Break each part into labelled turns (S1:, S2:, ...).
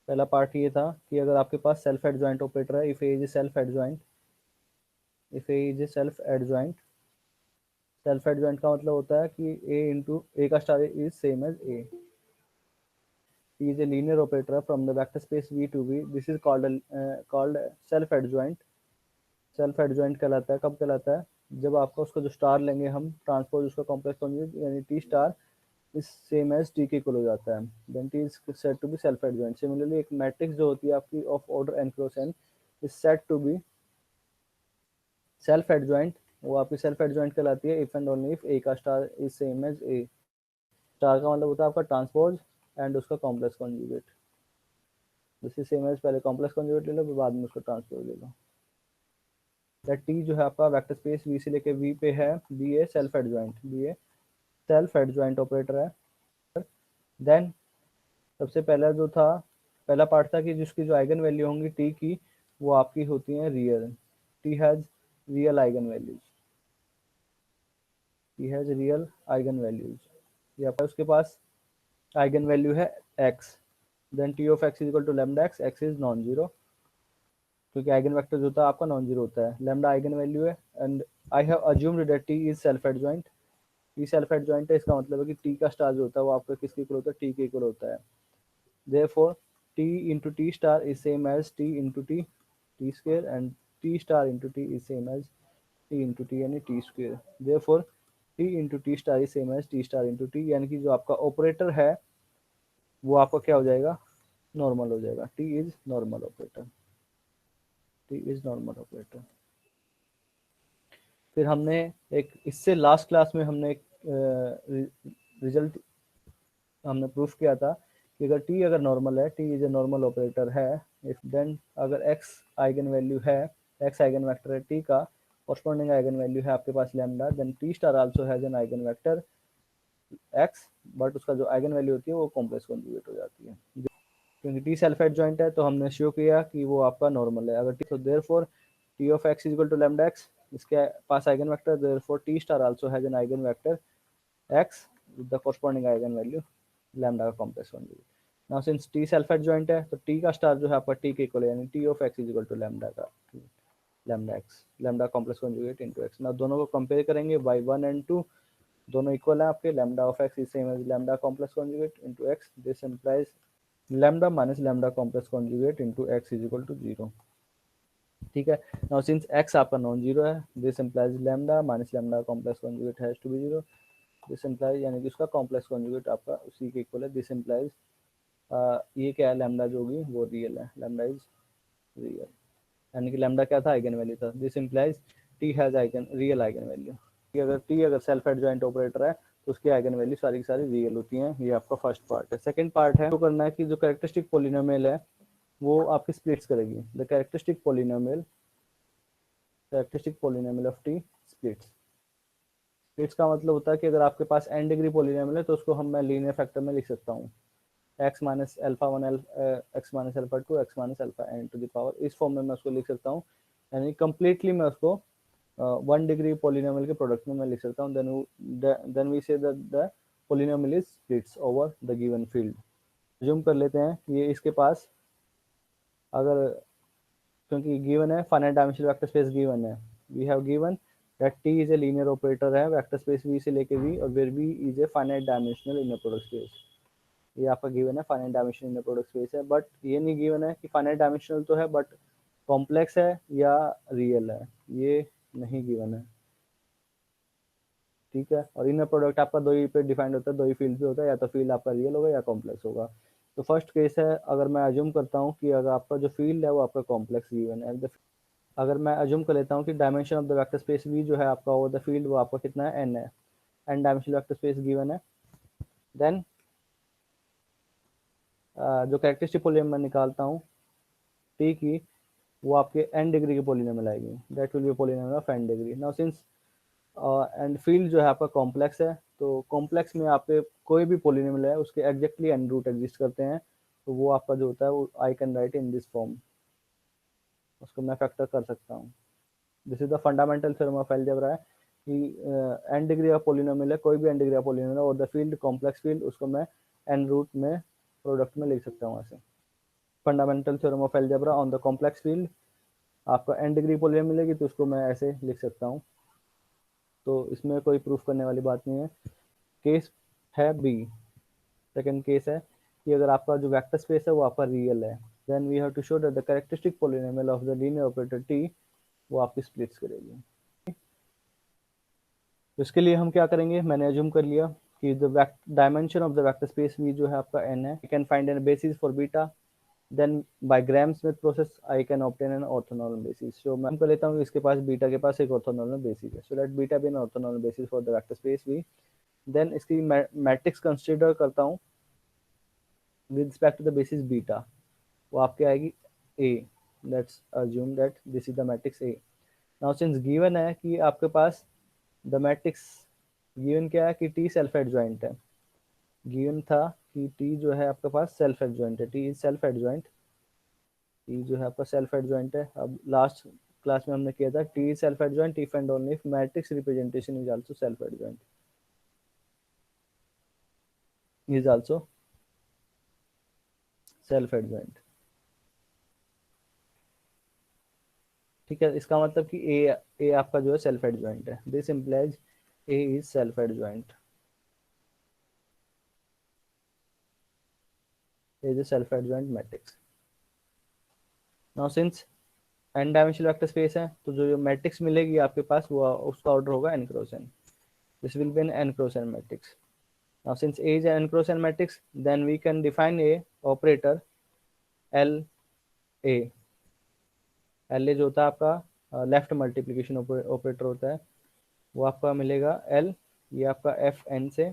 S1: पहला पार्ट ये था कि अगर आपके पास सेल्फ एडजॉइंट ऑपरेटर है, if A is self adjoint, if A is self adjoint, self adjoint का मतलब होता है कि ए इंटू ए का star is same as A, is a linear operator from the vector space V to V. This is called self adjoint. Self adjoint कहलाता है, कब कहलाता है, जब आपका उसका जो स्टार लेंगे हम ट्रांसपोज उसका कॉम्प्लेक्स कॉन्जुगेट यानी T star is same as T के इक्वल हो जाता है, then T is said to be self adjoint. Similarly एक मैट्रिक्स जो होती है आपकी of order n cross n is said to be self adjoint, वो आपकी सेल्फ एडजॉइंट कहलाती है if and only if A का star is same as A. Star का मतलब होता है आपका ट्रांसपोज एंड उसका कॉम्प्लेक्स कॉन्जुगेट, जैसे सेम एज पहले कॉम्प्लेक्स कॉन्जुगेट ले लो फिर बाद में उसका ट्रांसपोज ले लो। दैट टी जो है आपका वेक्टर स्पेस वी से लेके वी पे है, be a self adjoint, be a self adjoint operator है। देन सबसे पहला जो था, पहला पार्ट था कि जिसकी जो आइगन वैल्यू होंगी टी की वो आपकी होती हैं real, T has real eigen values, T has real eigen values, या पर उसके पास आइगन वैल्यू है x, then T of x is equal to lambda x, x is non zero, क्योंकि आइगन वेक्टर जो होता है आपका नॉन जीरो होता है, लैम्डा आइगन वैल्यू है, and I have assumed that T is self adjoint, T self adjoint है, इसका मतलब है कि टी का स्टार जो होता है वो आपका किसके इक्वल होता है, टी के इक्वल होता है। Therefore, t into t star is same as t into t, t square, and t star into t is same as t into t यानी t square. Therefore, t into t star is same as t star into t, यानी कि जो आपका operator है वो आपका क्या हो जाएगा, नॉर्मल हो जाएगा, t is normal operator, t is normal operator. फिर हमने एक इससे लास्ट क्लास में हमने एक रिजल्ट हमने प्रूफ किया था कि अगर t अगर नॉर्मल है, t is a normal operator है, इफ देन अगर x आइगन वैल्यू है, x आइगन वेक्टर है t का, कॉरस्पॉन्डिंग आइगन वैल्यू है आपके पास lambda, then t star also has an eigen vector x, but उसका जो आइगन वैल्यू होती है वो कॉम्प्लेक्स कॉन्जुगेट हो जाती है, क्योंकि t सेल्फ एडजॉइंट है तो हमने शो किया कि वो आपका नॉर्मल है। अगर t, तो therefore t of x is equal to lambda x, इसके पास eigen vector, therefore t star also has an eigen vector x with the corresponding eigen value lambda का complex conjugate. Now since t self adjoint है तो t का star जो है आपका t के इक्वल है, यानी t of x is equal to lambda का lambda x, lambda complex conjugate into x। Now दोनों को कंपेयर करेंगे y 1 एंड 2, दोनों इक्वल है आपके, lambda of x is same as lambda complex conjugate into x, this implies lambda minus lambda complex conjugate into x is equal to 0। ठीक है, now since x आपका non zero है, this implies lambda minus lambda complex conjugate has to be 0, this implies यानी कि उसका complex conjugate आपका उसी के इक्वल है, दिस इंप्लाइज ये क्या है, लैम्डा जो होगी वो रियल है, लैम्डा इज रियल, यानी कि लैम्डा क्या था, आइगन वैल्यू था, this implies T has eigen real eigen value, कि अगर टी अगर सेल्फ एडजॉइंट ऑपरेटर है तो उसकी आइगन वैल्यू सारी की सारी रियल होती हैं। ये आपका फर्स्ट पार्ट है। सेकंड पार्ट है तो करना है कि जो कैरेक्टरिस्टिक पॉलिनोमियल है वो आपकी स्प्लिट्स करेगी, the characteristic polynomial of T splits. Splits का मतलब होता है कि अगर आपके पास n डिग्री पॉलिनोमियल है तो उसको मैं लीनियर फैक्टर में लिख सकता हूँ, x minus alpha one X minus alpha two X minus alpha N to the power, इस फॉर्म में मैं उसको लिख सकता हूँ, यानी कंप्लीटली मैं उसको 1 डिग्री पॉलिनोमियल के प्रोडक्ट में मैं लिख सकता हूँ, then we say the polynomial is splits over the given field. Assume कर लेते हैं कि ये इसके पास अगर, क्योंकि गिवन है finite dimensional vector space given है, we have given that T is a linear operator है वेक्टर स्पेस वी से लेके वी, और where V is a finite dimensional inner product space, ये आपका गिवन है finite dimensional inner product space है, but ये नहीं गिवन है कि फाइनाइट डायमेंशनल तो है बट कॉम्प्लेक्स है या रियल है, ये नहीं गिवन है। ठीक है, और इनर प्रोडक्ट आपका दो ही पे डिफाइंड होता है, दो ही फील्ड पे होता है, या तो फील्ड आपका रियल होगा या कॉम्प्लेक्स होगा। तो फर्स्ट केस है, अगर मैं अज्यूम करता हूँ कि अगर आपका जो फील्ड है वो आपका कॉम्प्लेक्स गिवन है, अगर मैं अज्यूम कर लेता हूँ कि dimension of the vector space V जो है आपका ओवर द फील्ड वो आपका कितना है, n है, n dimensional vector space given है, देन जो कैरेक्टरिस्टिक पॉलिनोमियल मैं निकालता हूँ टी की, वो आपके n डिग्री की पॉलिनोमियल आएगी, that will be polynomial of n degree. Now since and field जो है आपका कॉम्प्लेक्स है, तो कॉम्प्लेक्स में आपके कोई भी पॉलिनोमियल है उसके एग्जैक्टली n रूट एग्जिस्ट करते हैं, तो वो आपका जो होता है वो I can write in this form, उसको मैं फैक्टर कर सकता हूँ। This is the fundamental theorem of algebra है कि n डिग्री का पॉलिनोमियल है, कोई भी n डिग्री का पॉलिनोमियल है और द फील्ड कॉम्प्लेक्स फील्ड, उसको मैं n रूट में प्रोडक्ट में लिख सकता हूँ ऐसे। Fundamental theorem of algebra on the complex field, आपका n डिग्री पॉलीनोमियल मिलेगी तो उसको मैं ऐसे लिख सकता हूँ, तो इसमें कोई प्रूफ करने वाली बात नहीं है। केस है बी, सेकंड केस है कि अगर आपका जो वेक्टर स्पेस है वो आपका रियल है, then we have to show that the characteristic polynomial of the linear operator T वो आपकी स्प्लिट्स करेगी। तो इसके लिए हम क्या करेंगे, मैंने अज्यूम कर लिया कि the dimension of the vector space V जो है आपका n है, I can find an basis for beta, then by Gram Schmidt process I can obtain an orthonormal basis. So मैं कर लेता हूँ इसके पास बीटा के पास एक ऑर्थोनॉर्मल बेसिस है, so let beta be an orthonormal basis for the vector space V. Then इसकी matrix consider करता हूँ with respect to the basis beta, वो आपके आएगी A. Let's assume that this is the matrix A. Now since given है कि आपके पास the matrix given क्या है कि टी सेल्फ एडजॉइंट है, गिवन था कि टी जो है आपके पास सेल्फ एडजॉइंट है, T is self adjoint, T जो है आपका सेल्फ एडजॉइंट है। अब लास्ट क्लास में हमने किया था T is self adjoint if and only if matrix representation is also self adjoint, is also self adjoint. ठीक है, इसका मतलब कि ए आपका जो है सेल्फ एडजॉइंट है, this implies A is self adjoint, is a self adjoint matrix. Now since n dimensional vector space है तो जो मैट्रिक्स मिलेगी आपके पास वो उसका ऑर्डर होगा n cross n, this will be an n cross n matrix. Now since A is an n cross n matrix, then we can define a operator LA। LA जो होता है आपका लेफ्ट मल्टीप्लिकेशन ऑपरेटर होता है, वो आपका मिलेगा L, ये आपका FN से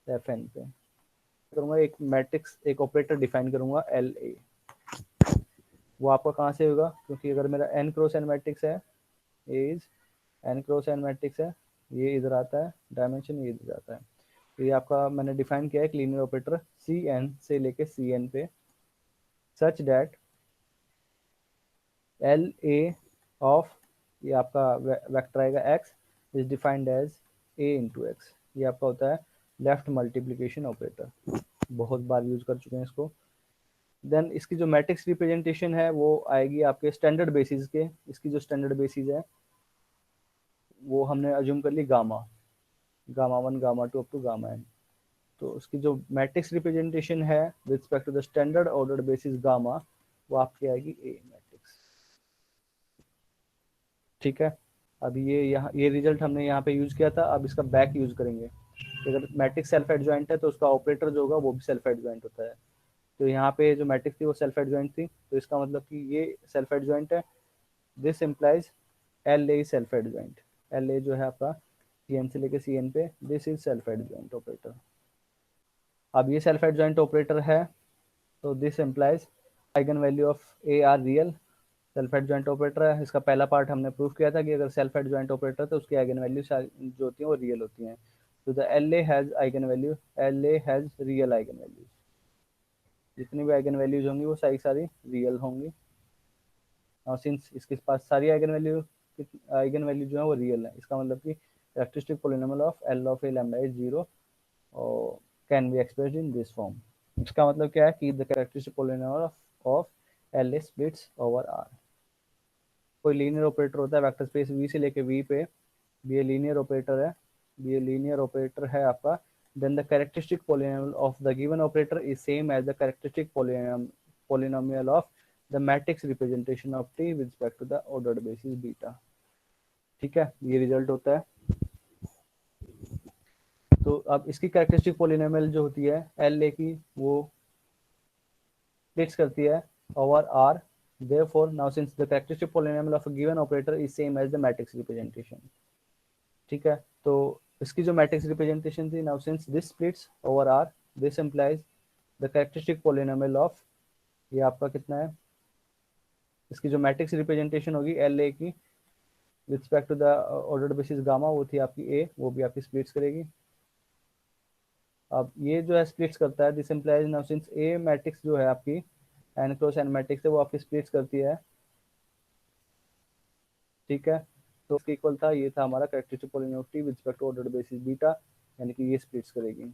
S1: FN पे करूँगा एक मैट्रिक्स, एक ऑपरेटर डिफाइन करूँगा LA, वो आपका कहाँ से होगा, क्योंकि अगर मेरा n क्रॉस n मैट्रिक्स है, A is n cross n matrix है, ये इधर आता है डायमेंशन, ये इधर आता है, तो ये आपका मैंने डिफाइन किया है एक लीनियर ऑपरेटर Cn से लेके Cn पे, such that L A of ये आपका वेक्टर आएगा x is defined as a into X, ये आपका होता है लेफ्ट मल्टीप्लिकेशन ऑपरेटर, बहुत बार यूज कर चुके हैं इसको। देन इसकी जो मैट्रिक्स रिप्रेजेंटेशन है वो आएगी आपके स्टैंडर्ड बेसिस के, इसकी जो स्टैंडर्ड बेसिस है वो हमने अज्यूम कर ली gamma, gamma one gamma two up to gamma n, तो उसकी जो मैट्रिक्स रिप्रेजेंटेशन है with respect to the standard ordered basis gamma वो आपकी आएगी ए मैट्रिक्स। ठीक है, अब ये यहाँ ये रिजल्ट हमने यहाँ पे यूज किया था, अब इसका बैक यूज करेंगे। अगर मैट्रिक्स सेल्फ एडजॉइंट है तो उसका ऑपरेटर जो होगा वो भी सेल्फ एडजॉइंट होता है, तो यहाँ पे जो मैट्रिक्स थी वो सेल्फ एडजॉइंट थी, तो इसका मतलब कि ये सेल्फ एडजॉइंट है, this implies L A self adjoint, L A जो है आपका सी एन से लेके सी एन पे, this is self adjoint operator. अब ये सेल्फ एडजॉइंट ऑपरेटर है तो this implies eigen value of A R real, self adjoint operator है, इसका पहला पार्ट हमने प्रूव किया था कि अगर सेल्फ एडजॉइंट ऑपरेटर तो उसकी आइगन वैल्यू जो होती है वो रियल होती हैं, तो the L A has eigen value, L A has real eigen values, जितनी भी आइगन वैल्यूज होंगी वो सारी रियल होंगी। और सिंस इसके पास सारी आइगन वैल्यू जो है वो रियल है, इसका मतलब कि characteristic polynomial of L of A lambda is 0 और can be expressed in this form. इसका मतलब क्या है कि the characteristic polynomial of L A splits over R. कोई लीनियर ऑपरेटर होता है वेक्टर स्पेस वी से लेके वी पे, ये लीनियर ऑपरेटर है, ये लीनियर ऑपरेटर है आपका, then the characteristic polynomial of the given operator is same as the characteristic polynomial of the matrix representation of t with respect to the ordered basis beta। ठीक है, ये result होता है। तो अब इसकी कैरेक्टरिस्टिक पोलिनोमियल जो होती है एल ए की वो स्प्लिट्स करती है over R, therefore now since the characteristic polynomial of a given operator is same as the matrix representation। ठीक है, तो इसकी जो मैट्रिक्स रिप्रेजेंटेशन थी, now since this splits over R, this implies the characteristic polynomial of, ये आपका कितना है, इसकी जो मैट्रिक्स रिप्रेजेंटेशन होगी एल ए की with respect to the ordered basis gamma, वो थी आपकी ए, वो भी आपकी स्प्लिट्स करेगी। अब ये जो है स्प्लिट्स करता है, this implies now since A matrix जो है आपकी एन क्रॉस एन मैट्रिक्स है वो आपकी स्प्लिट्स करती है। ठीक है, तो उसके इक्वल था, ये था हमारा characteristic polynomial T with respect to ordered basis beta, यानी कि ये स्प्लिट्स करेगी,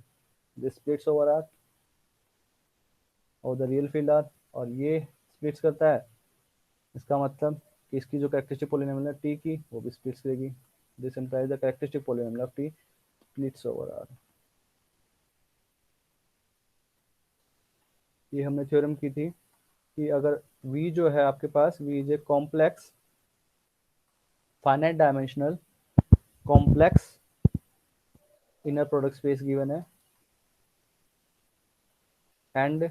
S1: दिस स्प्लिट्स ओवर आर। और द रियल फील्ड आर, और ये स्प्लिट्स करता है, इसका मतलब कि इसकी जो कैरेक्टरिस्टिक पॉलिनोमियल है टी की वो भी स्प्लिट्स करेगी। This implies the characteristic polynomial of T splits over R. ये हमने थ्योरम की थी कि अगर v जो है आपके पास, v is a complex finite dimensional complex inner product space given है, एंड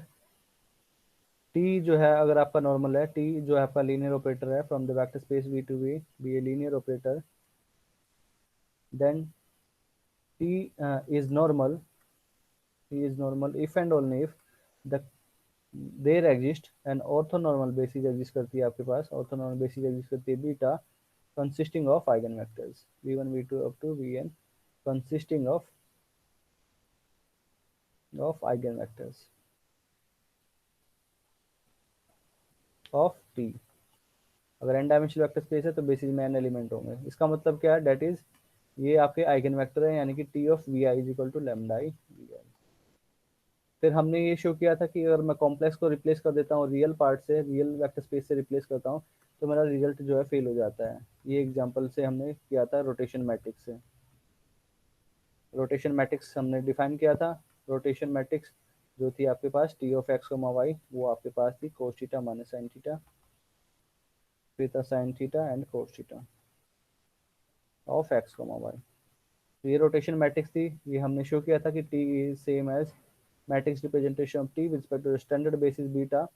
S1: t जो है अगर आपका नॉर्मल है, t जो है आपका लीनियर ऑपरेटर है from the vector space v to v, be a linear operator, then t is normal if and only if the there exist and orthonormal basis exist करती है आपके पास, ऑर्थोनॉर्मल बेसिस एग्जिस्ट करती है beta consisting of eigen vectors v1 v2 up to vn consisting of eigen vectors of t। अगर n dimensional vector space है तो basis में n एलिमेंट होंगे। इसका मतलब क्या है, डेट इज ये आपके आइगन वेक्टर है, यानी कि t of vi is equal to lambda i vi। फिर हमने ये शो किया था कि अगर मैं कॉम्प्लेक्स को रिप्लेस कर देता हूँ रियल पार्ट से, रियल वेक्टर स्पेस से रिप्लेस करता हूँ, तो मेरा रिजल्ट जो है फेल हो जाता है। ये एग्जांपल से हमने किया था रोटेशन मैट्रिक्स से। रोटेशन मैट्रिक्स हमने डिफाइन किया था। रोटेशन मैट्रिक्स जो थी आपके पास टी ऑफ एक्स वाई, वो आपके पास थी cos theta minus sine theta, फिर था sine theta and cos theta of X Y. ये रोटेशन मैट्रिक्स थी। ये हमने शो किया था कि T is same as matrix representation of T with respect to standard basis beta,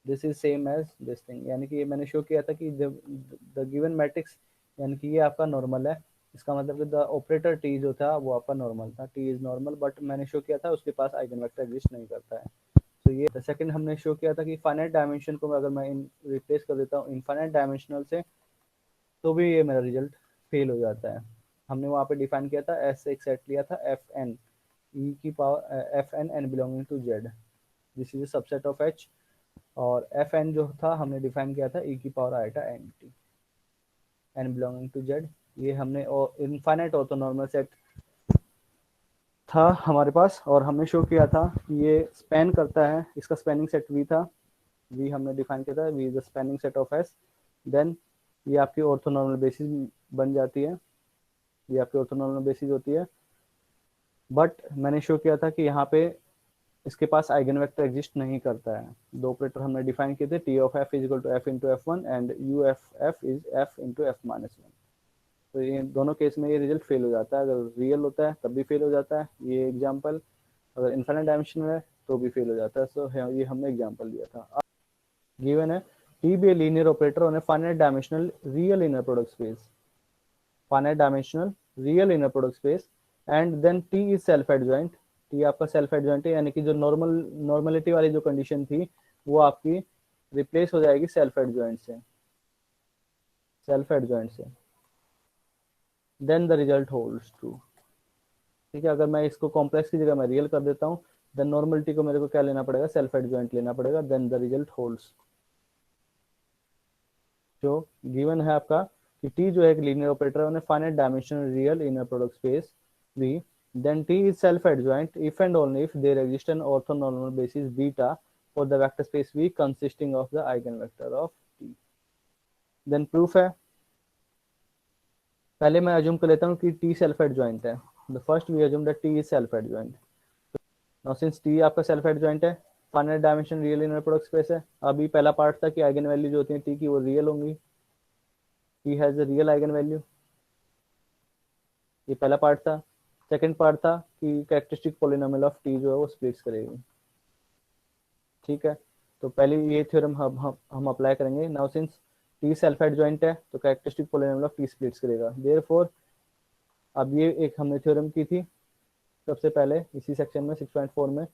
S1: this is same as this thing. यानी कि ये मैंने शो किया था कि द गिवन मैट्रिक्स, यानी कि ये आपका नॉर्मल है, इसका मतलब कि द ऑपरेटर टी जो था वो आपका नॉर्मल था, टी इज नॉर्मल, बट मैंने शो किया था उसके पास आइगन वेक्टर एग्जिस्ट नहीं करता है। तो ये सेकंड हमने शो किया था कि फाइनाइट डायमेंशन को अगर मैं रिप्लेस कर देता हूँ इनफाइनाइट डायमेंशनल से, तो भी ये मेरा रिजल्ट फेल हो जाता है। हमने वहाँ पे डिफाइन किया था, ऐसे एक सेट लिया था एफ एन ई की power F N N belonging to Z, this is subset of H, और एफ एन जो था हमने डिफाइन किया था ई की power iota N T N belonging to Z. ये हमने इनफाइनाइट ऑर्थोनॉर्मल सेट था हमारे पास, और हमने शो किया था कि ये स्पैन करता है, इसका स्पैनिंग सेट वी था, वी हमने डिफाइन किया था, V is the spanning set of S. Then ये आपकी ऑर्थोनॉर्मल बेसिस बन जाती है, ये आपकी ऑर्थोनॉर्मल बेसिस होती है। बट मैंने शो किया था कि यहाँ पे इसके पास आइगन वेक्टर एग्जिस्ट नहीं करता है। दो ऑपरेटर हमने डिफाइन किए थे, T of F is equal to F into F one and U F F is F into F minus one. तो ये दोनों केस में ये रिजल्ट फेल हो जाता है, अगर रियल होता है तब भी फेल हो जाता है ये एग्जाम्पल, अगर इन्फाइनाइट डायमेंशन है तो भी फेल हो जाता है। सो ये हमने एग्जाम्पल दिया था। गिवन है T be a linear operator on a finite dimensional real inner product space, finite dimensional real inner product space, and then T is self adjoint, T आपका सेल्फ एडजॉइंट है, यानी कि जो नॉर्मलिटी वाली जो कंडीशन थी वो आपकी रिप्लेस हो जाएगी सेल्फ एडजॉइंट से, सेल्फ एडजॉइंट से, then the result holds true. ठीक है, अगर मैं इसको कॉम्प्लेक्स की जगह मैं रियल कर देता हूँ, देन नॉर्मलिटी को मेरे को क्या लेना पड़ेगा, सेल्फ एडजॉइंट लेना पड़ेगा, देन द रिजल्ट होल्ड्स। जो गिवन है आपका कि टी जो है एक लीनियर ऑपरेटर है finite dimensional real inner product space V, then T is self-adjoint if and only if there exists an orthonormal basis beta for the vector space V consisting of the eigenvector of T। Then proof है, पहले मैं assume कर लेता हूँ कि T self adjoint है। The first we assume that T is self adjoint। Now since T आपका self adjoint है, finite dimension real inner product space है, अभी पहला पार्ट था कि आइगन वैल्यू जो होती है T की वो रियल होंगी, T has a real eigen value, ये पहला पार्ट था। सेकंड पार्ट था कि कैरेक्टरिस्टिक पॉलिनोमियल ऑफ T जो है वो स्प्लिट्स करेगी। ठीक है, तो पहले ये थ्योरम हम अप्लाई करेंगे। Now since T self adjoint है तो characteristic polynomial of T splits करेगा, देयरफॉर अब ये एक हमने थ्योरम की थी सबसे पहले इसी सेक्शन में 6.4 में,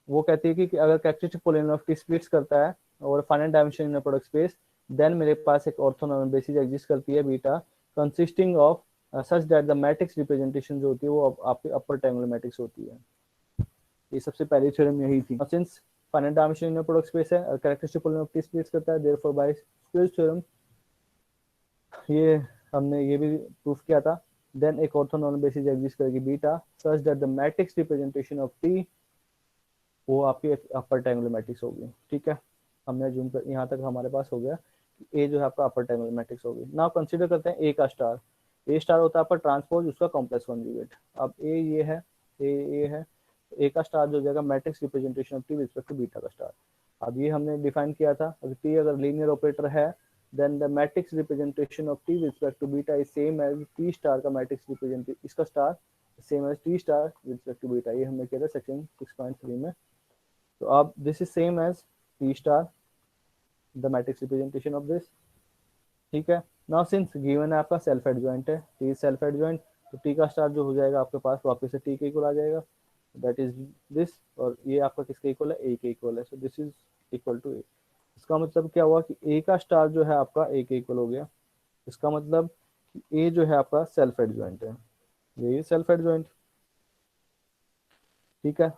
S1: वो कहती है कि अगर characteristic polynomial of T splits करता है और finite dimension in product space, then मेरे पास एक ऑर्थोनॉर्मल बेसिस एग्जिस्ट करती है beta consisting of such that the matrix representation जो होती है वो आपकी अपर ट्रायंगुलर मैट्रिक्स होती है। ये सबसे पहली थ्योरम यही थी। Since finite dimension in product space है और characteristic polynomial of T splits करता है, देयरफॉर बाय स्क्विज थ्योरम ये हमने ये भी प्रूफ किया था। देन एक ऑर्थोनॉर्मल बेसिस एग्जिस्ट करेगी beta such that the matrix representation of T वो आपकी अपर ट्रायंगुलर मैट्रिक्स होगी। ठीक है, हमने जूम कर यहाँ तक हमारे पास हो गया कि ए जो है आपका अपर ट्रायंगुलर मैट्रिक्स होगी। नाउ कंसीडर करते हैं ए का स्टार। ए स्टार होता है आपका ट्रांसपोज उसका कॉम्प्लेक्स कॉन्जुगेट। अब ए ये है, ए है, ए का स्टार जो हो जाएगा matrix representation of T with respect to beta का स्टार। अब ये हमने डिफाइन किया था, अगर टी अगर लीनियर ऑपरेटर है then the matrix representation of t with respect to beta is same as t star का matrix representation इसका star same as T star with respect to beta. ये हमने किया था सेक्शन 6.3 में। तो अब this is same as T star the matrix representation of this. ठीक है, नाउ सिंस गिवन है आपका सेल्फ एडजॉइंट है, टी सेल्फ एडजॉइंट, तो टी का स्टार जो हो जाएगा आपके पास वापस से टी के इक्वल आ जाएगा, दैट इज दिस, और ये आपका किसके इक्वल है, ए के इक्वल है, so this is equal to A. इसका मतलब क्या हुआ कि ए का स्टार जो है आपका ए के इक्वल हो गया। इसका मतलब ए जो है आपका सेल्फ एडजॉइंट है, ये सेल्फ एडजॉइंट। ठीक है,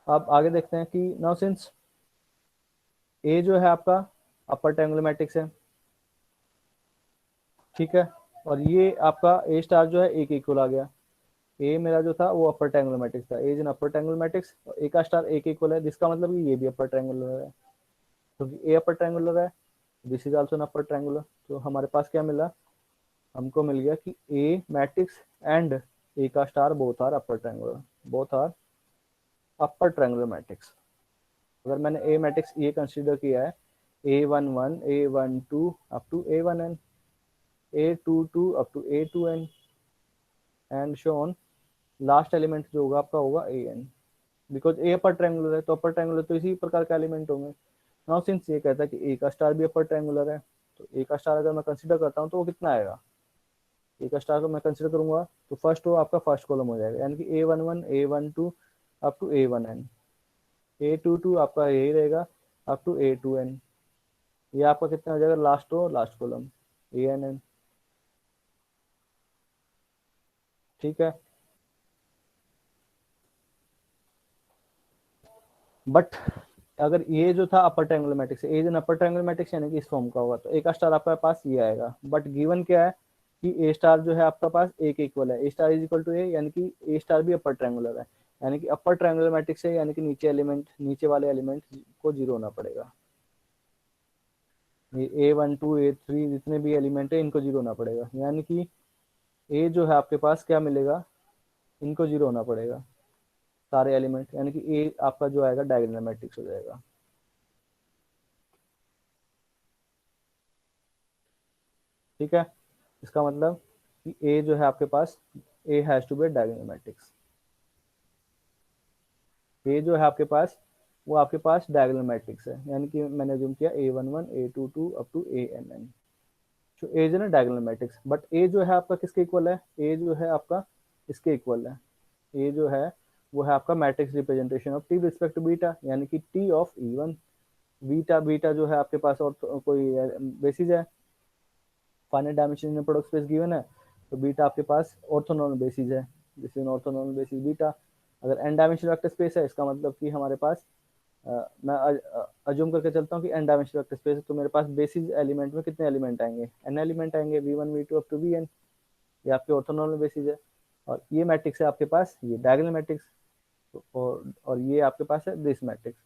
S1: अब आगे देखते हैं कि नाउ सिंस ए जो है आपका अपर ट्रायंगुलर मैट्रिक्स है। ठीक है, और ये आपका ए स्टार जो है ए के इक्वल आ गया। ए मेरा जो था वो अपर ट्रायंगुलर मैट्रिक्स था, A is an upper triangular matrix, A का स्टार ए के इक्वल है, जिसका मतलब कि ये भी अपर ट्रायंगुलर है, क्योंकि ए अपर ट्रायंगुलर है, this is also an upper triangular. तो हमारे पास क्या मिला, हमको मिल गया कि ए मैट्रिक्स एंड ए का star both are upper triangular, both are upper triangular matrix. अगर मैंने ए मैट्रिक्स ये कंसीडर किया है A11 A12 up to A1n, A22 up to A2n and so on, last element जो होगा आपका होगा an, because A upper triangular है, तो अपर ट्रायंगुलर तो इसी प्रकार का एलिमेंट होंगे। नाउ सिंस ये कहता है कि ए का स्टार भी अपर ट्रायंगुलर है, तो ए का स्टार अगर मैं कंसीडर करता हूँ तो वो कितना आएगा, ए का स्टार को मैं कंसीडर करूंगा तो फर्स्ट वो आपका फर्स्ट कॉलम हो जाएगा, यानी कि A11 A12 up to A1n, A22 आपका यही रहेगा अप टू A2n, ये आपका कितना हो जाएगा, last row last column ANN। ठीक है, बट अगर ये जो था अपर ट्रायंगुलर मैट्रिक्स, ए जो अपर ट्रायंगुलर मैट्रिक्स यानी कि इस फॉर्म का होगा, तो ए का स्टार आपके पास ये आएगा, बट गिवन क्या है कि ए स्टार जो है आपका पास ए के इक्वल है, ए स्टार इज इक्वल टू ए, यानी कि ए स्टार भी अपर ट्रायंगुलर है, यानी कि अपर ट्रायंगुलर मैट्रिक्स है, यानी कि नीचे एलिमेंट, नीचे वाले एलिमेंट को जीरो होना पड़ेगा, ये A12 A3 जितने भी एलिमेंट है इनको जीरो होना पड़ेगा, यानी कि ए जो है आपके पास क्या मिलेगा, इनको जीरो होना पड़ेगा सारे एलिमेंट, यानी कि ए आपका जो आएगा डायगोनल मैट्रिक्स हो जाएगा। ठीक है, इसका मतलब कि ए जो है आपके पास, A has to be diagonal matrix, A जो है आपके पास वो आपके पास डायगोनल मैट्रिक्स है, यानी कि मैंने जूम किया A11 A22 up to ANN, जो ए जो है डायगोनल मैट्रिक्स, बट ए जो है आपका किसके इक्वल है, ए जो है आपका इसके इक्वल है, ए जो है वो है आपका matrix representation of T respect to beta, यानी कि T of E1, beta, beta जो है आपके पास और कोई बेसिस है, फाइनाइट डायमेंशन में प्रोडक्ट स्पेस गिवन है, तो बीटा आपके पास ऑर्थोनॉर्मल बेसिस है, जिस इन ऑर्थोनॉर्मल बेसिस बीटा। अगर एन डायमेंशनल वेक्टर स्पेस है, इसका मतलब कि हमारे पास मैं अज्यूम करके चलता हूँ कि एन डायमेंशनल वेक्टर स्पेस है, तो मेरे पास बेसिस एलिमेंट में कितने एलिमेंट आएंगे, एन एलिमेंट आएंगे, V1 V2 up to Vn, ये आपके ऑर्थोनॉर्मल बेसिस है, और ये मैट्रिक्स है आपके पास, ये डायगोनल मैट्रिक्स, और ये आपके पास है दिस मैट्रिक्स,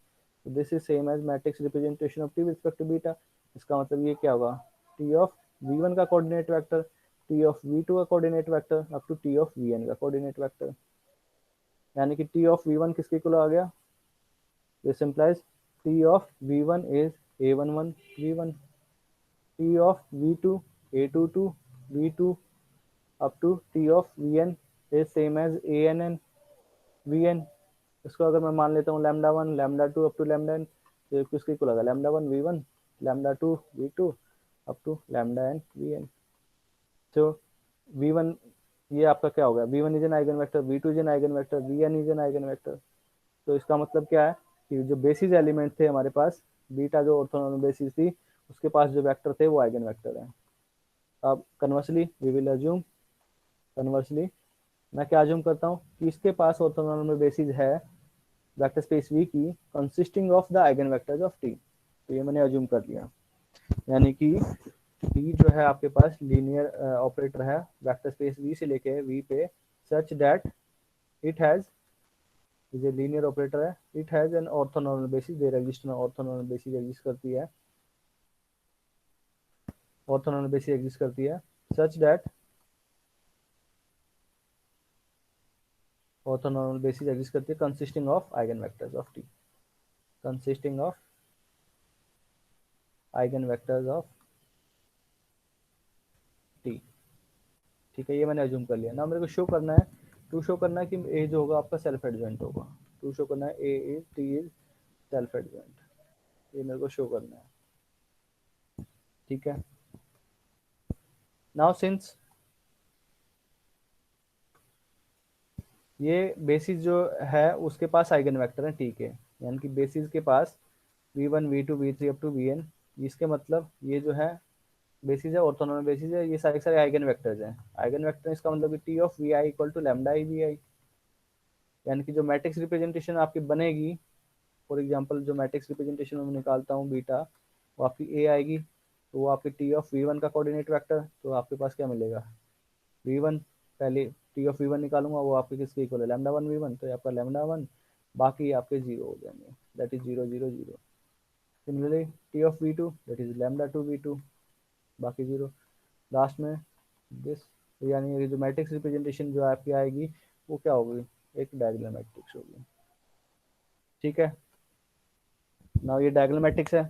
S1: तो this is same as matrix representation of T with respect to beta. इसका मतलब ये क्या होगा, टी ऑफ V1 का coordinate vector, T of V2 का coordinate vector up to T of Vn का कोऑर्डिनेट वेक्टर, यानी कि टी ऑफ V1 किसके इक्वल आ गया, this implies T of V1 is A11 V1, T of V2 A22 V2 up to T of Vn is same as ANN Vn। इसको अगर मैं मान लेता हूँ λ1 λ2 अप टू λn, तो किसके इक्वल आएगा, λ1 V1 λ2 V2 up to λn Vn। तो V1 ये आपका क्या हो गया, V1 is an eigen vector, V2 is an eigen vector, Vn is an eigen vector. तो इसका मतलब क्या है कि जो बेसिस एलिमेंट थे हमारे पास, बीटा जो ऑर्थोनॉर्मल बेसिस थी, उसके पास जो वेक्टर थे वो आइगन वेक्टर है। अब conversely we will assume, conversely मैं क्या अज्यूम करता हूँ कि इसके पास ऑर्थोनॉर्मल बेसिस है वेक्टर स्पेस V की consisting of the eigen vectors of T, तो ये मैंने अज्यूम कर लिया, यानी कि T जो है आपके पास लीनियर ऑपरेटर है वेक्टर स्पेस V से लेके V पे, सच दैट इट हैज ये लीनियर ऑपरेटर है, it has an orthonormal basis, there exist an orthonormal basis exist करती है, ऑर्थोनॉर्मल बेसिस एग्जिस्ट करती है such that orthonormal basis exist करती है consisting of eigen vectors of T, consisting of eigen vectors of T. ठीक है, ये मैंने अज्यूम कर लिया ना। मेरे को शो करना है, टू शो करना है कि ए जो होगा आपका सेल्फ एडजॉइंट होगा, टू शो करना है A is T is self adjoint, ये मेरे को शो करना है। ठीक है, नाउ सिंस ये बेसिस जो है उसके पास आइगन वेक्टर है टी के, यानी कि बेसिस के पास v1 v2 v3 up to vn, इसके मतलब ये जो है बेसिस है, ऑर्थोनॉर्मल बेसिस है, ये सारे सारे आइगन वेक्टर्स हैं। आइगन वेक्टर इसका मतलब T of v i equal to lambda i v i, यानी कि जो मैट्रिक्स रिप्रेजेंटेशन आपकी बनेगी, फॉर एग्जांपल जो मैट्रिक्स रिप्रेजेंटेशन में निकालता हूँ बीटा, वो आपकी ए आएगी, तो वो आपकी टी ऑफ वी वन का कोऑर्डिनेट वेक्टर, तो आपके पास क्या मिलेगा वी वन, पहले टी ऑफ वी वन निकालूंगा, वो आपके किसके इक्वल है लैम्डा वन वी वन, तो आपका लैम्डा वन, बाकी आपके जीरो हो जाएंगे, that is zero zero zero. Similarly T of V two that is lambda two V two, बाकी जीरो, लास्ट में दिस, यानी ये जो मैट्रिक्स रिप्रेजेंटेशन जो आपकी आएगी वो क्या होगी, एक डायगोनल मैट्रिक्स होगी। ठीक है, नाउ ये डायगोनल मैट्रिक्स है।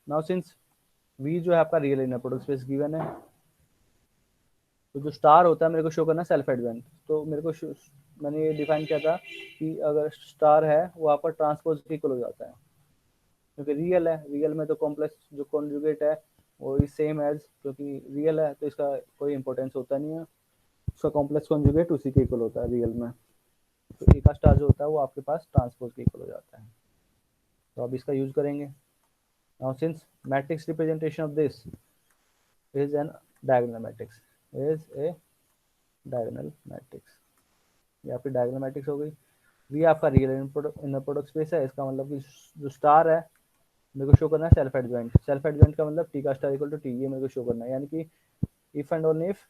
S1: नाउ सिंस वी जो है आपका real inner product space given है, तो जो स्टार होता है मेरे को शो करना सेल्फ एडवेंट, तो मेरे को मैंने ये डिफाइन किया था कि अगर स्टार है वो आपका ट्रांसपोज के इक्वल हो जाता है, क्योंकि रियल है, रियल में तो कॉम्प्लेक्स जो कॉन्जुगेट है वो इज सेम एज, क्योंकि रियल है तो इसका कोई इंपॉर्टेंस होता नहीं है, उसका कॉम्प्लेक्स कॉन्जुगेट उसी के इक्वल होता है रियल में, तो ए का स्टार जो होता है वो आपके पास ट्रांसपोज के इक्वल हो जाता है, तो अब इसका यूज करेंगे। Now since matrix representation of this is an diagonal matrix, is a diagonal matrix, ये आपकी डायगोनल मैट्रिक्स हो गई। वी आपका रियल इनर प्रोडक्ट स्पेस है, इसका मतलब कि जो स्टार है मेरे को शो करना है सेल्फ एडजॉइंट, सेल्फ एडजॉइंट का मतलब टी का स्टार इक्वल टू टी, ये मेरे को शो करना है, यानी कि if and only if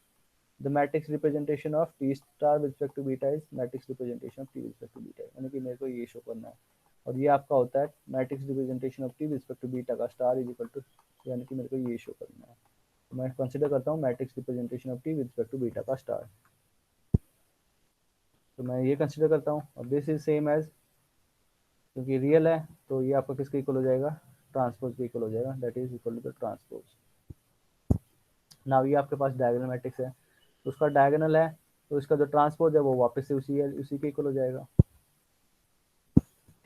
S1: the matrix representation of T star with respect to beta is matrix representation of T with respect to beta, यानी कि मेरे को ये शो करना है, और ये आपका होता है matrix representation of T with respect to beta का स्टार इज इक्वल टू, यानी कि मेरे को ये शो करना है, तो मैं कंसिडर करता हूँ matrix representation of T with respect to beta का स्टार, तो मैं ये कंसिडर करता हूँ, और दिस इज सेम एज, क्योंकि रियल है तो ये आपका किसके इक्वल हो जाएगा, ट्रांसपोज के इक्वल हो जाएगा, that is equal to the transpose. Now ये आपके पास डायगोनल मैट्रिक्स है, तो उसका डायगोनल है तो इसका जो ट्रांसपोज है वो वापस से उसी के इक्वल हो जाएगा।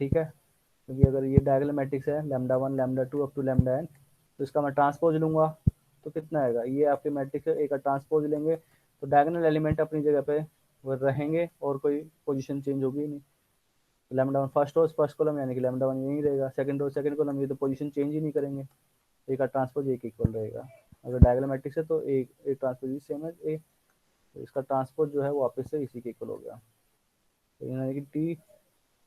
S1: ठीक है, क्योंकि अगर ये डायगोनल मैट्रिक्स है lambda one lambda two up to lambda N, तो इसका मैं ट्रांसपोज लूंगा तो कितना आएगा, ये आपके मैट्रिक्स है, एक का ट्रांसपोज लेंगे तो डायगोनल एलिमेंट अपनी जगह पे वो रहेंगे और कोई पोजीशन चेंज होगी नहीं, lambda one first row first column, यानी कि लैम्डा वन यहीं रहेगा, सेकंड रो सेकंड कॉलम, ये तो पोजीशन चेंज ही नहीं करेंगे, ए का ट्रांसपोज एक इक्वल रहेगा। अगर डायगोनल मैट्रिक्स है तो एक ट्रांसपोज सेम है ए, तो इसका ट्रांसपोज जो है वो वापस से इसी के इक्वल हो गया, तो यानी कि T,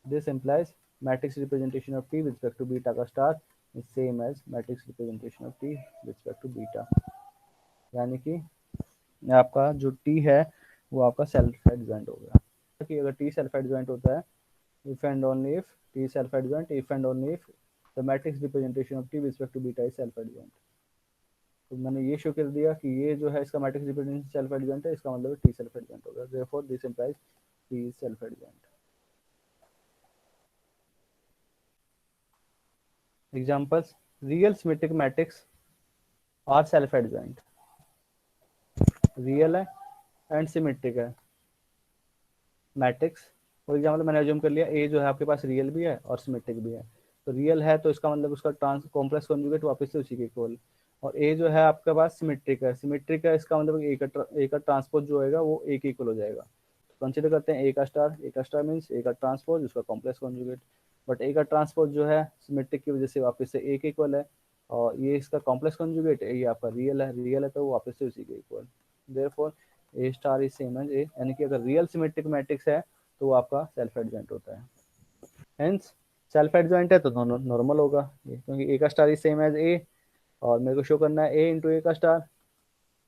S1: this implies matrix representation of t with respect to beta का star is same as matrix representation of t with respect to beta, यानी कि आपका जो t है वो आपका सेल्फ एडजॉइंट हो गया, कि अगर t सेल्फ एडजॉइंट होता है if and only if t self adjoint, if and only if the matrix representation of t with respect to beta is self adjoint, तो मैंने ये शो कर दिया कि ये जो है इसका मैट्रिक्स रिप्रेजेंटेशन सेल्फ एडजॉइंट है, इसका मतलब t सेल्फ एडजॉइंट हो गया, therefore this implies t is self adjoint। Examples, real symmetric matrix are self adjoint, real है एंड सिमेट्रिक है मैट्रिक्स, फॉर एग्जांपल मैंने अज्यूम कर लिया ए जो है आपके पास रियल भी है और सिमेट्रिक भी है, तो रियल है तो इसका मतलब उसका ट्रांस कॉम्प्लेक्स कॉन्जुगेट वापस से उसी के इक्वल, और ए जो है आपके पास सिमेट्रिक है, सिमेट्रिक है इसका मतलब ए का ट्रांसपोज जो होगा वो ए के इक्वल हो जाएगा, तो कंसिडर करते हैं ए का स्टार मीन्स ए का ट्रांसपोज उसका कॉम्प्लेक्स कॉन्जुगेट, बट ए का ट्रांसपोज जो है सिमेट्रिक की वजह से वापस से ए के इक्वल है, और ये इसका कॉम्प्लेक्स कॉन्जुगेट ये आपका रियल है तो वो वापस से उसी के equal, therefore A star is same as A, यानी कि अगर रियल सिमेट्रिक मैट्रिक्स है तो वो आपका सेल्फ एडजॉइंट होता है, हेंस सेल्फ एडजॉइंट है तो दोनों नॉर्मल होगा, क्योंकि ए का star is same as A, और मेरे को शो करना है ए इंटू ए का star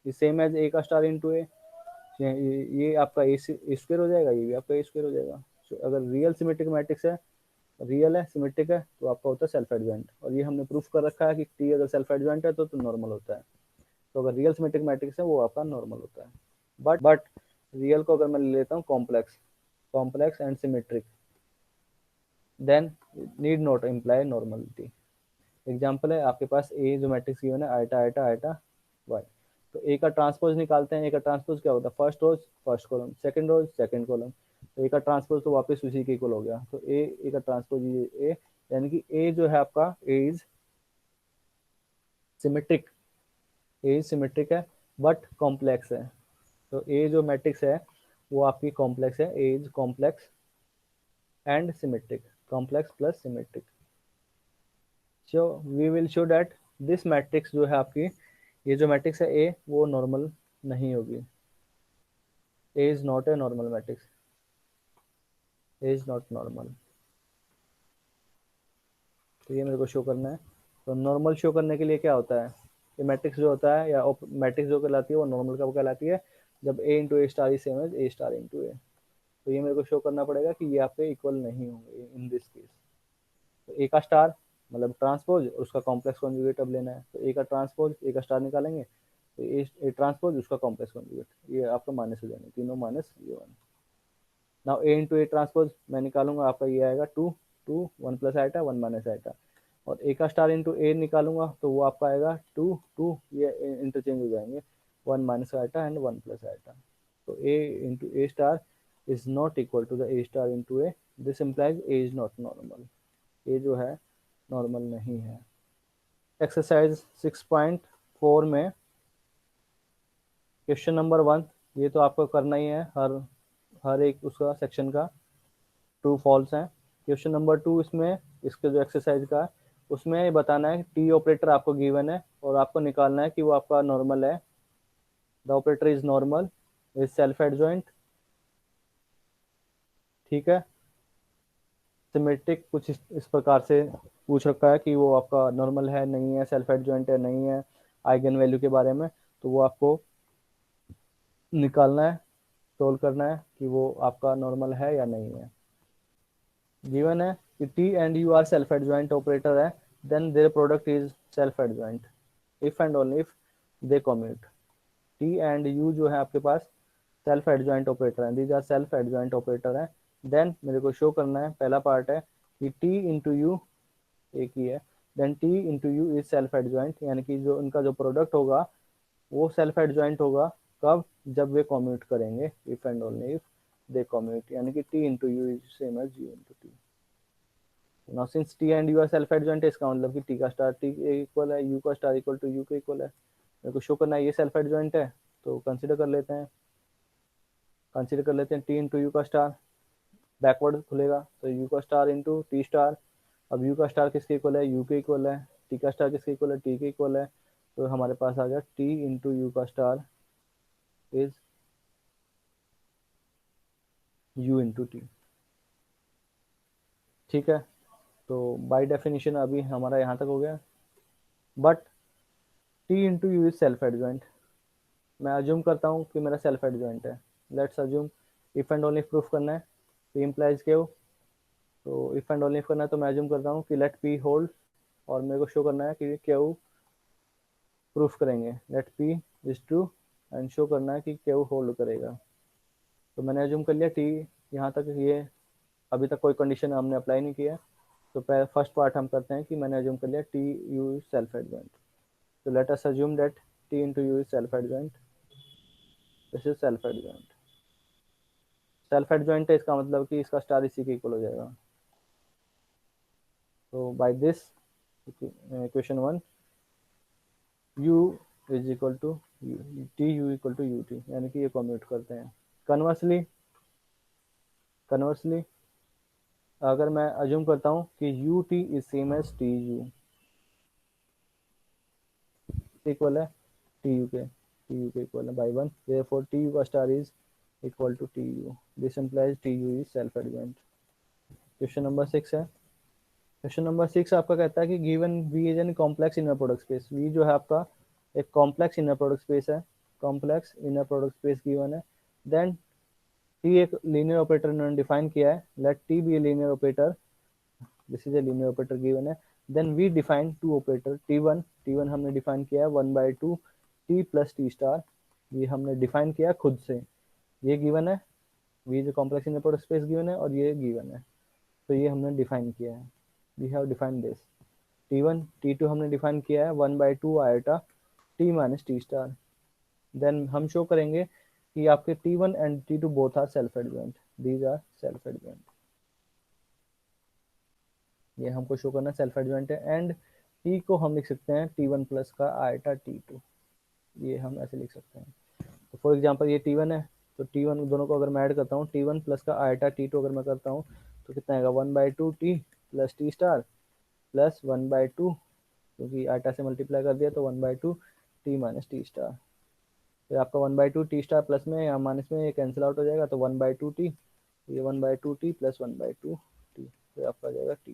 S1: is same as A का स्टार इंटू ए, ये आपका ए स्क्वायर हो जाएगा, ये भी आपका ए स्क्वायर हो जाएगा, अगर रियल सिमेट्रिक मैट्रिक्स है, रियल है, सिमेट्रिक है, तो आपका होता है सेल्फ एडजॉइंट। और ये हमने प्रूफ कर रखा है कि टी अगर सेल्फ एडजॉइंट है तो नॉर्मल होता है। तो अगर रियल सिमेट्रिक मैट्रिक्स है वो आपका नॉर्मल होता है। बट रियल को अगर मैं ले लेता हूँ complex and symmetric, then need not imply normality. Example है, आपके पास ए जो matrix given iota iota iota Y वाई, तो ए का ट्रांसपोज निकालते हैं। ए का ट्रांसपोज क्या होता है, फर्स्ट रोज फर्स्ट कॉलम, सेकंड रोज सेकंड कॉलम, तो ए का ट्रांसपोज तो वापस उसी के इक्वल हो गया। तो ए का ट्रांसपोज ये ए, यानी कि ए जो है आपका ए इज सिमेट्रिक, ए सिमेट्रिक है बट कॉम्प्लेक्स है। तो ए जो मैट्रिक्स है वो आपकी कॉम्प्लेक्स है, A is complex and symmetric, complex plus symmetric. So we will show that this matrix जो है आपकी, ये जो मैट्रिक्स है ए, वो नॉर्मल नहीं होगी। A is not a normal matrix, A is not normal. तो ये मेरे को शो करना है। तो नॉर्मल शो करने के लिए क्या होता है, ये मैट्रिक्स जो होता है या मैट्रिक्स जो कहलाती है वो नॉर्मल कब कहलाती है, जब A into A star is same as A star into A. तो ये मेरे को शो करना पड़ेगा कि ये आपके इक्वल नहीं होंगे इन दिस केस। तो ए का स्टार मतलब ट्रांसपोज, उसका कॉम्प्लेक्स कॉन्जुगेट अब लेना है। तो ए का ट्रांसपोज, ए का स्टार निकालेंगे, तो ए ट्रांसपोज उसका कॉम्प्लेक्स कॉन्जुगेट, ये आपका माइनस हो जाएंगे, तीनों माइनस ये one. Now A into A transpose मैं निकालूंगा, आपका ये आएगा two, two one plus iota one minus iota. और ए का स्टार इंटू ए निकालूंगा तो वो आपका आएगा टू टू, ये इंटरचेंज हो जाएंगे, one minus eta and one plus eta. तो A into A star is not equal to the A star into A, this implies A is not normal, A जो है नॉर्मल नहीं है। Exercise 6.4 में question number 1, ये तो आपको करना ही है हर एक उसका सेक्शन का, ट्रू फॉल्स है। क्वेश्चन नंबर 2 इसमें, इसके जो एक्सरसाइज का उसमें बताना है टी ऑपरेटर आपको गिवन है और आपको निकालना है कि वो आपका नॉर्मल है। The operator is normal, is self adjoint, ठीक है। सिमेट्रिक कुछ इस प्रकार से पूछ रखा है कि वो आपका नॉर्मल है नहीं है, सेल्फ एडजॉइंट है नहीं है, आइगन वैल्यू के बारे में, तो वो आपको निकालना है, सोल्व करना है कि वो आपका नॉर्मल है या नहीं है। गिवन है कि T and U are self adjoint operator है, then their product is self adjoint if and only if they commute. T and U जो है आपके पास सेल्फ एडजॉइंट ऑपरेटर है, these are self adjoint operator है। Then मेरे को show करना है, पहला पार्ट है कि टी इंटू यू एक ही है, then T into U is self adjoint, यानी कि जो उनका जो प्रोडक्ट होगा वो सेल्फ एडजॉइंट होगा कब, जब वे कम्यूट करेंगे, if and only if they commute, यानी कि T into U is same as U into T. Now since T and U are self adjoint, इसका मतलब कि टी का स्टार टी के इक्वल है, यू का स्टार इक्वल टू यू के इक्वल है। मेरे को शो करना है ये सेल्फ एडजॉइंट है, तो कंसीडर कर लेते हैं, टी इंटू यू का स्टार, बैकवर्ड खुलेगा तो यू का स्टार इंटू टी स्टार। अब यू का स्टार किसके इक्वल है, यू के इक्वल है, टी का स्टार किसके इक्वल है, टी के इक्वल है। तो हमारे पास आ गया टी इंटू यू का star is you into T, ठीक है। तो बाय डेफिनेशन अभी हमारा यहाँ तक हो गया। But T into U is self adjoint, मैं अज्यूम करता हूँ कि मेरा सेल्फ एडजॉइंट है। Let's assume, if and only proof करना है, पी इम्प्लाइज क्यू, तो इफ एंड ओनली करना है तो मैं अज्यूम करता हूँ कि लेट पी होल्ड, और मेरे को शो करना है कि क्यू प्रूफ करेंगे, let P is true and show करना है कि क्यू होल्ड करेगा। तो मैंने अज्यूम कर लिया टी, यहाँ तक ये अभी तक कोई कंडीशन हमने अप्लाई नहीं किया। तो फर्स्ट पार्ट हम करते हैं कि मैंने अज्यूम कर लिया T U is self adjoint. तो let us assume that T into U is self adjoint, this is self adjoint. Self adjoint है, इसका मतलब कि इसका स्टार इसी के इक्वल हो जाएगा। तो by this equation 1 u is equal to T U equal to U T, यानी कि ये कम्यूट करते हैं। कन्वर्सली अगर मैं अज्यूम करता हूँ कि U T is same as T U, equal है टी यू के इक्वल है by one, therefore T U का star is equal to T U, this implies T U is self adjoint. Question number 6 है। Question number 6 आपका कहता है कि given V is an complex inner product space, V जो है आपका एक कॉम्प्लेक्स इनर प्रोडक्ट स्पेस है, complex inner product space given है। देन टी एक लीनियर ऑपरेटर इन्होंने डिफाइन किया है, let T be a linear operator, this is a linear operator given है, then we define two operator T one हमने define किया है 1/2 टी प्लस टी स्टार, ये हमने डिफाइन किया खुद से, ये गिवन है, V is complex input space given है और ये गिवन है, तो ये हमने डिफाइन किया है, we have define this. T1 T2 हमने डिफाइन किया है 1/2 iota T minus T star, then हम शो करेंगे कि आपके T1 and T2 both are self adjoint, these are self adjoint, ये हमको शो करना सेल्फ एडजॉइंट है, एंड T को हम लिख सकते हैं T1 प्लस का आयोटा T2, ये हम ऐसे लिख सकते हैं। तो फॉर एग्जांपल ये T1 है, तो T1 दोनों को अगर मैं ऐड करता हूँ, T1 प्लस का आयोटा T2 अगर मैं करता हूँ तो कितना आएगा 1/2 T plus T star plus 1/2, क्योंकि आटा से मल्टीप्लाई कर दिया तो 1/2 टी माइनस टी स्टार, फिर आपका 1/2 टी स्टार प्लस में या माइनस में ये कैंसिल आउट हो जाएगा, तो 1/2 टी, ये 1/2 टी प्लस 1/2 टी, फिर आपका आ जाएगा टी,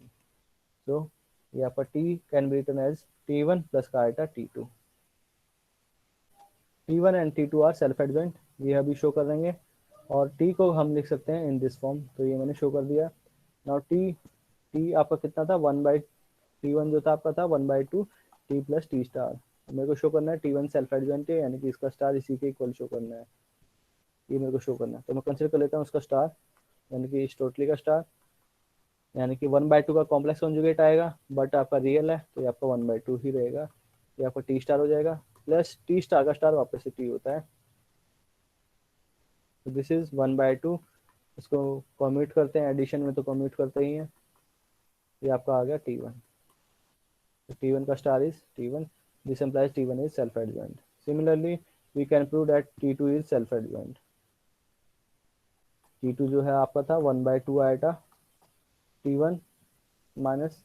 S1: तो ये आपका T can be written as T1 plus का iota T2। T1 and T2 are self adjoint, ये अभी शो कर देंगे, और T को हम लिख सकते हैं इन दिस फॉर्म, तो ये मैंने शो कर दिया। नाउ T आपका कितना था, T1 जो था आपका था 1/2 टी प्लस टी स्टार, मेरे को शो करना है T1 सेल्फ एडजॉइंट है, यानी कि इसका स्टार इसी के इक्वल शो करना है, ये मेरे को शो करना है, तो मैं कंसिडर कर लेता हूँ उसका स्टार, यानी कि इस टोटली का स्टार, यानी कि 1/2 का कॉम्प्लेक्स कॉन्जुगेट आएगा, बट आपका रियल है तो ये आपका 1/2 ही रहेगा, ये आपका टी स्टार हो जाएगा, प्लस टी स्टार का स्टार वापस से टी होता है, तो दिस इज 1/2, इसको कॉम्यूट करते हैं, एडिशन में तो कॉम्यूट करते ही हैं, ये आपका आ गया T1, तो T1 का star is T1, this implies T1 is self adjoint. Similarly, we can prove that T2 is self adjoint. T2 जो है आपका था 1/2 आएटा T1 माइनस,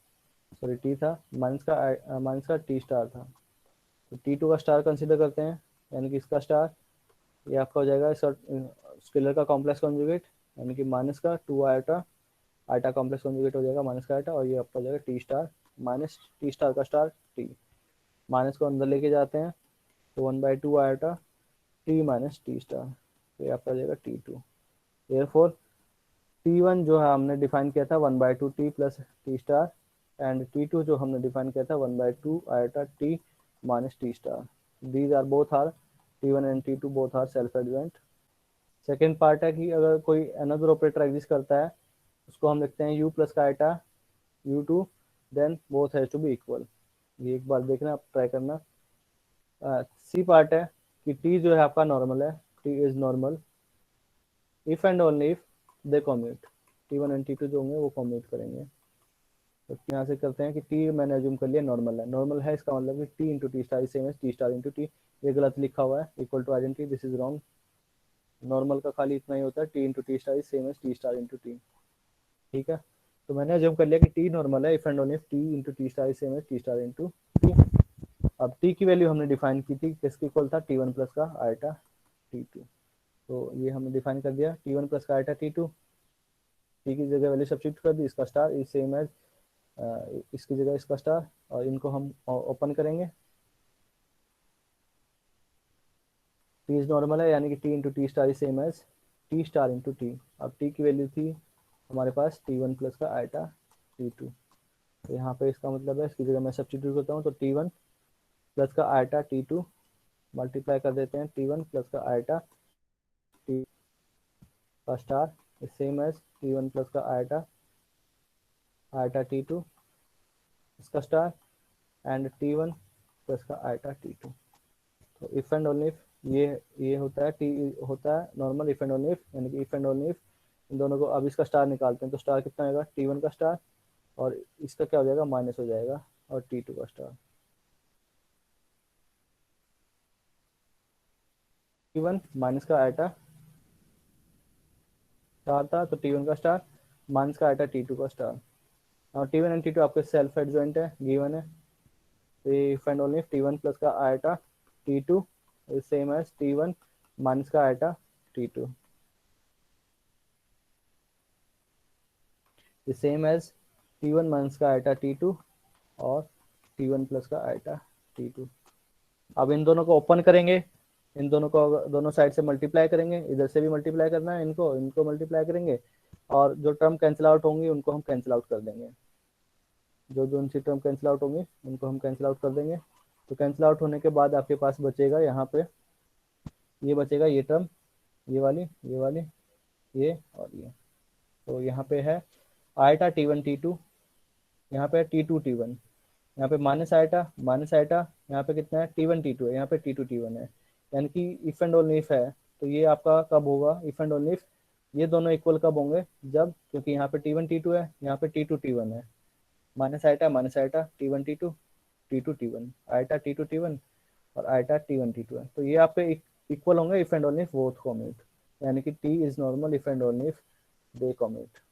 S1: सॉरी T था माइनस का T स्टार था, तो T2 का स्टार कंसिडर करते हैं, यानी कि इसका स्टार, ये आपका हो जाएगा इसका स्केलर का कॉम्प्लेक्स कॉन्जुगेट, यानी कि माइनस का 2 आयटा कॉम्प्लेक्स कॉन्जुगेट हो जाएगा माइनस का आयटा, और ये आपका हो जाएगा T star minus T star का स्टार टी, माइनस को अंदर लेके जाते हैं, तो 1/2 iota T minus T star, तो ये आपका आ जाएगा T2, therefore T1 जो है हमने डिफाइन किया था 1/2 T plus T star, and T2 जो हमने डिफाइन किया था 1/2 iota T minus T star, these are both are T1 and T2 both are self adjoint. Second part है कि अगर कोई अनदर ऑपरेटर एग्जिस्ट करता है, उसको हम लिखते हैं U प्लस का iota U2, then both has to be equal, ये एक बार देखना, आप ट्राई करना। सी पार्ट है कि T जो है आपका नॉर्मल है, T is normal if and only if they commute, T1 and T2 जो होंगे वो कॉम्यूट करेंगे, तो यहाँ से करते हैं कि T मैंने अज्यूम कर लिया नॉर्मल है, इसका मतलब कि T into T star same as T star into T, ये गलत लिखा हुआ है, equal to identity, this is wrong, normal का खाली इतना ही होता है, T into T star same as T star into T, ठीक है, तो मैंने अज्यूम कर लिया कि T नॉर्मल है if and only if T into T star same as T star into T. अब T की वैल्यू हमने डिफाइन की थी, किसके इक्वल था, T1 प्लस का आयटा T2, तो ये हमने डिफाइन कर दिया T1 प्लस का आयटा T2, T की जगह वैल्यू सब्स्टिट्यूट कर दी, इसका स्टार इज सेम एज, इसकी जगह इसका स्टार, और इनको हम ओपन करेंगे, T इज नॉर्मल है, यानी कि T into T star is same as T star into T, अब T की वैल्यू थी हमारे पास T1 प्लस का आयटा T2, तो यहाँ पे इसका मतलब है, इसकी जगह मैं सब्स्टिट्यूट करता हूँ, तो T1 प्लस का आयटा T2 मल्टीप्लाई कर देते हैं T1 प्लस का आयटा T का star is same as T1 plus का आयटा T2 इसका स्टार एंड T1 प्लस का आयटा T2, तो इफ एंड ओनली इफ ये होता है, T होता है normal if and only if, यानी कि if and only if in दोनों को, अब इसका स्टार निकालते हैं, तो स्टार कितना आएगा, T1 का स्टार, और इसका क्या हो जाएगा, माइनस हो जाएगा, और T2 का स्टार, T1 माइनस का आयटा स्टार था, तो T1 का स्टार माइनस का आयटा T2 का स्टार, और T1 एंड T2 आपके सेल्फ एडजॉइंट है, गिवन है, तो if and only T1 plus का iota T2 is same as T1 minus का iota T2 is same as T1 minus का आयटा T2 और T1 प्लस का आयटा T2। अब इन दोनों को ओपन करेंगे, इन दोनों को दोनों साइड से मल्टीप्लाई करेंगे, इधर से भी मल्टीप्लाई करना है, इनको इनको मल्टीप्लाई करेंगे, और जो टर्म कैंसिल आउट होंगी उनको हम कैंसिल आउट कर देंगे। जो जो उनसी टर्म कैंसिल आउट होंगी उनको हम कैंसिल आउट कर देंगे। तो कैंसिल आउट होने के बाद आपके पास बचेगा यहाँ पे, ये बचेगा ये टर्म, ये वाली, ये वाली, ये और ये। तो यहाँ पे है आयटा T1 T2, यहाँ पे T2 T1, यहाँ पे माइनस आयटा माइनस आयटा, यहाँ पे कितना है T1 T2 है, यहाँ पे T2 T1 है। यानी कि इफ एंड ओनली इफ है, तो ये आपका कब होगा इफ एंड ओनली इफ, ये दोनों इक्वल कब होंगे, जब, क्योंकि यहाँ पे T1 T2 है, यहाँ पे T2 T1 है, minus eta T1 T2 T2 T1, eta T2 T1 और आयटा T1 T2 है। तो ये आपके इक्वल होंगे if and only if both commute, यानी कि T is normal if and only if they commute.